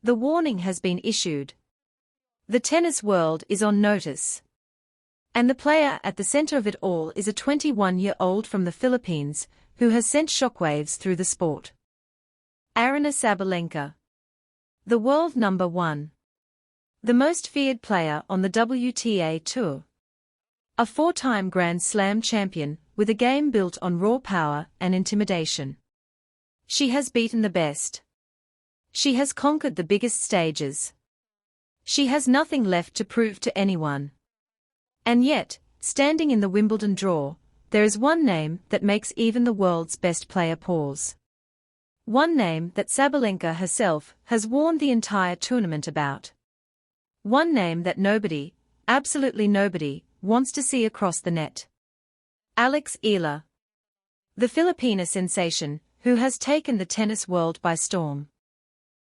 The warning has been issued. The tennis world is on notice. And the player at the center of it all is a 21-year-old from the Philippines, who has sent shockwaves through the sport. Aryna Sabalenka. The world number 1. The most feared player on the WTA Tour. A 4-time Grand Slam champion, with a game built on raw power and intimidation. She has beaten the best. She has conquered the biggest stages. She has nothing left to prove to anyone. And yet, standing in the Wimbledon draw, there is one name that makes even the world's best player pause. One name that Sabalenka herself has warned the entire tournament about. One name that nobody, absolutely nobody, wants to see across the net. Eala. The Filipino sensation, who has taken the tennis world by storm.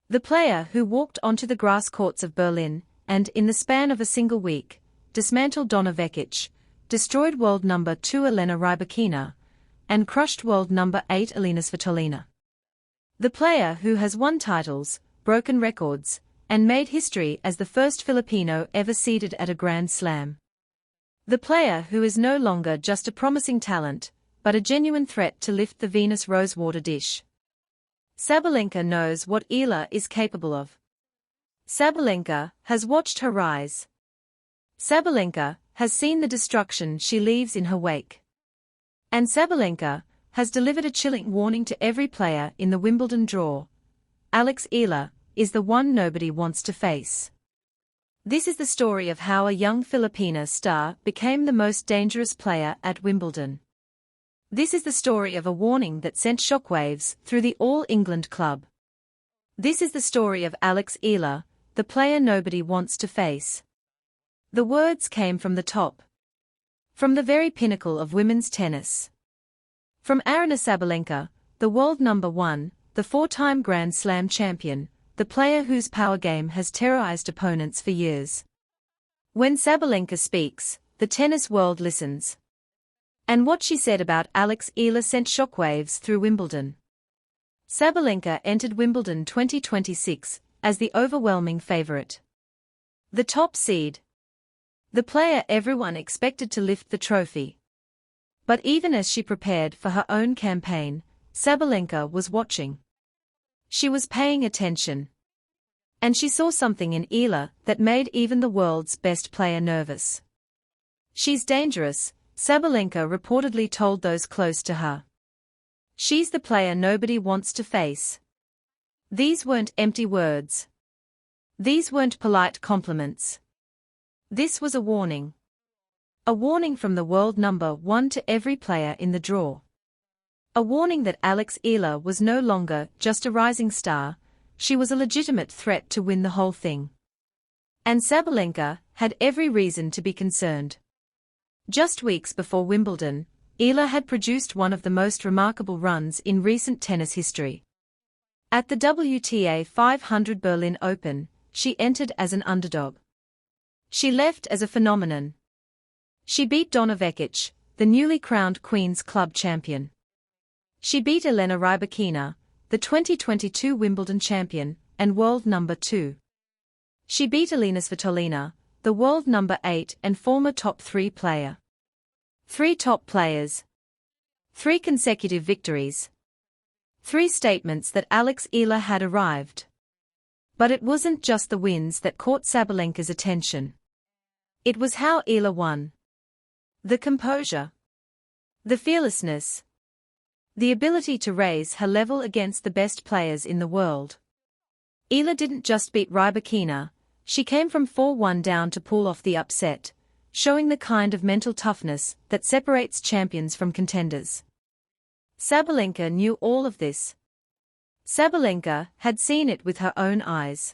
The player who walked onto the grass courts of Berlin, and in the span of a single week, dismantled Donna Vekic, destroyed world number 2 Elena Rybakina, and crushed world number 8 Elina Svitolina. The player who has won titles, broken records, and made history as the first Filipino ever seeded at a Grand Slam. The player who is no longer just a promising talent, but a genuine threat to lift the Venus Rosewater dish. Sabalenka knows what Eala is capable of. Sabalenka has watched her rise. Sabalenka has seen the destruction she leaves in her wake. And Sabalenka has delivered a chilling warning to every player in the Wimbledon draw. Eala is the one nobody wants to face. This is the story of how a young Filipina star became the most dangerous player at Wimbledon. This is the story of a warning that sent shockwaves through the All England club. This is the story of Eala, the player nobody wants to face. The words came from the top. From the very pinnacle of women's tennis. From Aryna Sabalenka, the world number 1, the 4-time Grand Slam champion, the player whose power game has terrorized opponents for years. When Sabalenka speaks, the tennis world listens. And what she said about Eala sent shockwaves through Wimbledon. Sabalenka entered Wimbledon 2026 as the overwhelming favorite. The top seed. The player everyone expected to lift the trophy. But even as she prepared for her own campaign, Sabalenka was watching. She was paying attention. And she saw something in Eala that made even the world's best player nervous. She's dangerous, Sabalenka reportedly told those close to her. She's the player nobody wants to face. These weren't empty words. These weren't polite compliments. This was a warning. A warning from the world number 1 to every player in the draw. A warning that Eala was no longer just a rising star, she was a legitimate threat to win the whole thing. And Sabalenka had every reason to be concerned. Just weeks before Wimbledon, Eala had produced one of the most remarkable runs in recent tennis history. At the WTA 500 Berlin Open, she entered as an underdog. She left as a phenomenon. She beat Donna Vekic, the newly crowned Queen's Club champion. She beat Elena Rybakina, the 2022 Wimbledon champion, and world number 2. She beat Elina Svitolina, the world number 8 and former top 3 player. 3 top players. 3 consecutive victories. 3 statements that Eala had arrived. But it wasn't just the wins that caught Sabalenka's attention. It was how Eala won. The composure. The fearlessness. The ability to raise her level against the best players in the world. Eala didn't just beat Rybakina, she came from 4-1 down to pull off the upset, showing the kind of mental toughness that separates champions from contenders. Sabalenka knew all of this. Sabalenka had seen it with her own eyes.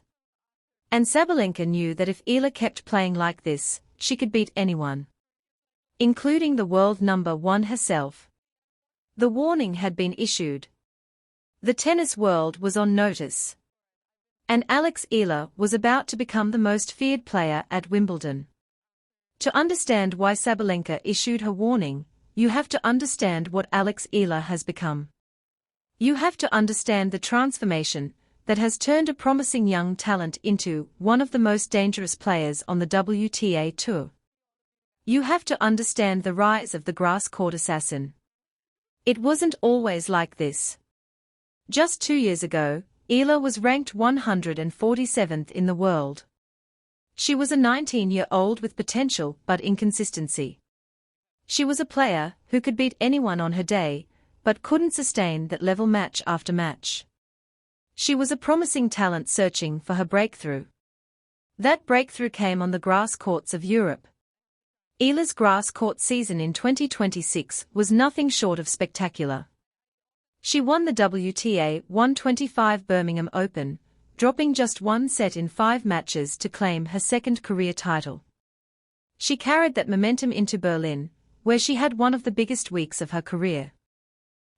And Sabalenka knew that if Eala kept playing like this, she could beat anyone. Including the world number 1 herself. The warning had been issued. The tennis world was on notice. And Eala was about to become the most feared player at Wimbledon. To understand why Sabalenka issued her warning, you have to understand what Eala has become. You have to understand the transformation that has turned a promising young talent into one of the most dangerous players on the WTA Tour. You have to understand the rise of the grass court assassin. It wasn't always like this. Just 2 years ago, Eala was ranked 147th in the world. She was a 19-year-old with potential but inconsistency. She was a player who could beat anyone on her day, but couldn't sustain that level match after match. She was a promising talent searching for her breakthrough. That breakthrough came on the grass courts of Europe. Eala's grass court season in 2026 was nothing short of spectacular. She won the WTA 125 Birmingham Open, dropping just one set in 5 matches to claim her second career title. She carried that momentum into Berlin, where she had one of the biggest weeks of her career.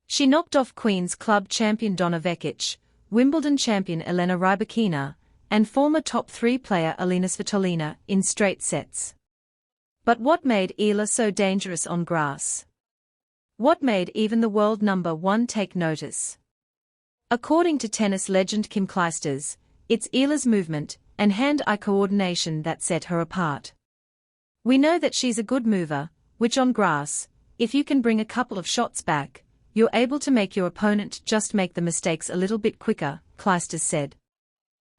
She knocked off Queen's Club champion Donna Vekic, Wimbledon champion Elena Rybakina, and former top 3 player Elina Svitolina in straight sets. But what made Eala so dangerous on grass? What made even the world number 1 take notice? According to tennis legend Kim Clijsters, it's Eala's movement and hand-eye coordination that set her apart. We know that she's a good mover, which on grass, if you can bring a couple of shots back, you're able to make your opponent just make the mistakes a little bit quicker, Clijsters said.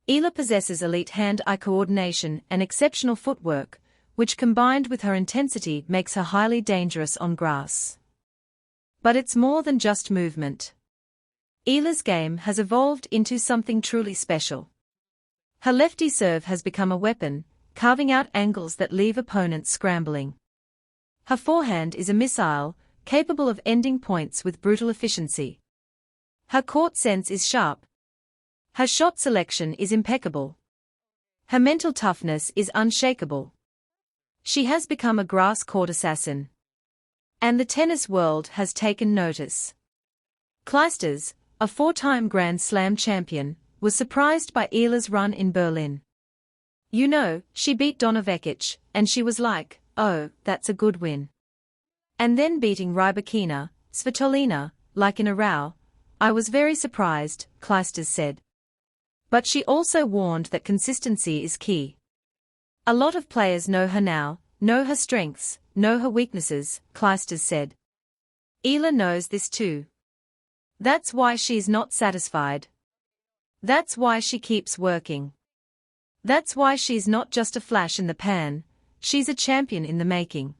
Eala possesses elite hand-eye coordination and exceptional footwork, which combined with her intensity makes her highly dangerous on grass. But it's more than just movement. Eala's game has evolved into something truly special. Her lefty serve has become a weapon, carving out angles that leave opponents scrambling. Her forehand is a missile, capable of ending points with brutal efficiency. Her court sense is sharp. Her shot selection is impeccable. Her mental toughness is unshakable. She has become a grass court assassin. And the tennis world has taken notice. Clijsters, a 4-time Grand Slam champion, was surprised by Eala's run in Berlin. You know, she beat Donna Vekic, and she was like, oh, that's a good win. And then beating Rybakina, Svitolina, like in a row, I was very surprised, Clijsters said. But she also warned that consistency is key. A lot of players know her now, know her strengths, know her weaknesses, Clijsters said. Eala knows this too. That's why she's not satisfied. That's why she keeps working. That's why she's not just a flash in the pan, she's a champion in the making.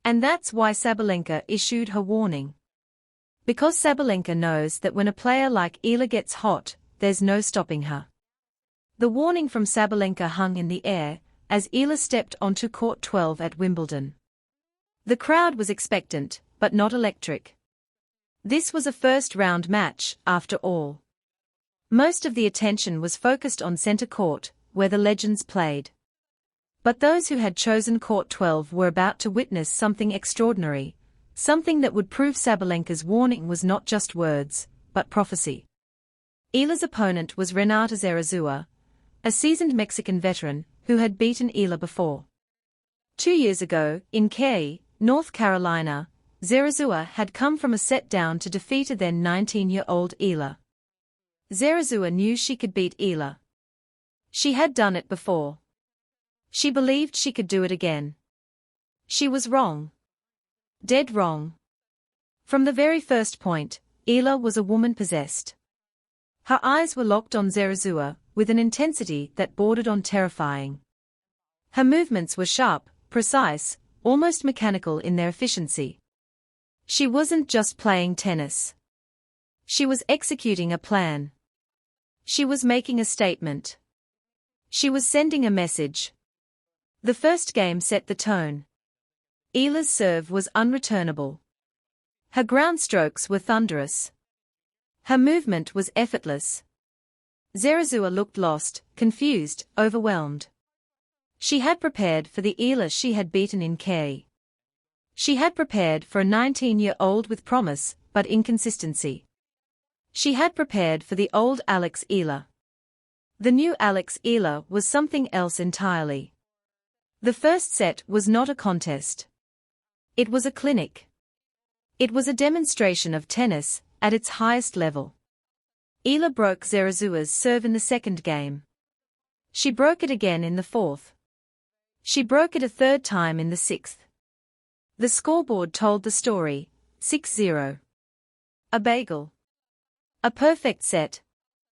And that's why Sabalenka issued her warning. Because Sabalenka knows that when a player like Eala gets hot, there's no stopping her. The warning from Sabalenka hung in the air as Eala stepped onto court 12 at Wimbledon. The crowd was expectant, but not electric. This was a first-round match, after all. Most of the attention was focused on centre court, where the legends played. But those who had chosen court 12 were about to witness something extraordinary, something that would prove Sabalenka's warning was not just words, but prophecy. Eala's opponent was Renata Zarazua, a seasoned Mexican veteran who had beaten Eala before. 2 years ago, in Cary, North Carolina, Zarazua had come from a set down to defeat a then 19-year-old Eala. Zarazua knew she could beat Eala. She had done it before. She believed she could do it again. She was wrong. Dead wrong. From the very first point, Eala was a woman possessed. Her eyes were locked on Zarazua, with an intensity that bordered on terrifying. Her movements were sharp, precise, almost mechanical in their efficiency. She wasn't just playing tennis. She was executing a plan. She was making a statement. She was sending a message. The first game set the tone. Eala's serve was unreturnable. Her ground strokes were thunderous. Her movement was effortless. Zarazua looked lost, confused, overwhelmed. She had prepared for the Eala she had beaten in Cary. She had prepared for a 19-year-old with promise, but inconsistency. She had prepared for the old Alex Eala. The new Alex Eala was something else entirely. The first set was not a contest. It was a clinic. It was a demonstration of tennis, at its highest level. Eala broke Zarazua's serve in the second game. She broke it again in the fourth. She broke it a third time in the sixth. The scoreboard told the story, 6-0. A bagel. A perfect set,